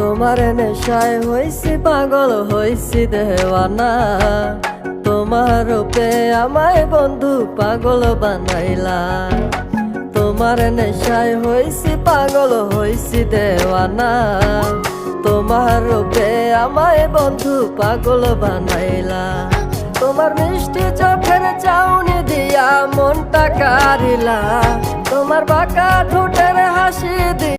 তোমার নেশায় হইছি পাগল হইছি দেওয়ানা, তোমার রূপে আমায় বন্ধু পাগল বানাইলা। তোমার নেশায় হইছি পাগল হইছি দেওয়ানা, তোমার রূপে আমায় বন্ধু পাগল বানাইলা। তোমার মিষ্টি চোখের চাউনি দিয়া মনটা কারিলা, তোমার বাঁকা ঠোঁটের হাসি দিয়া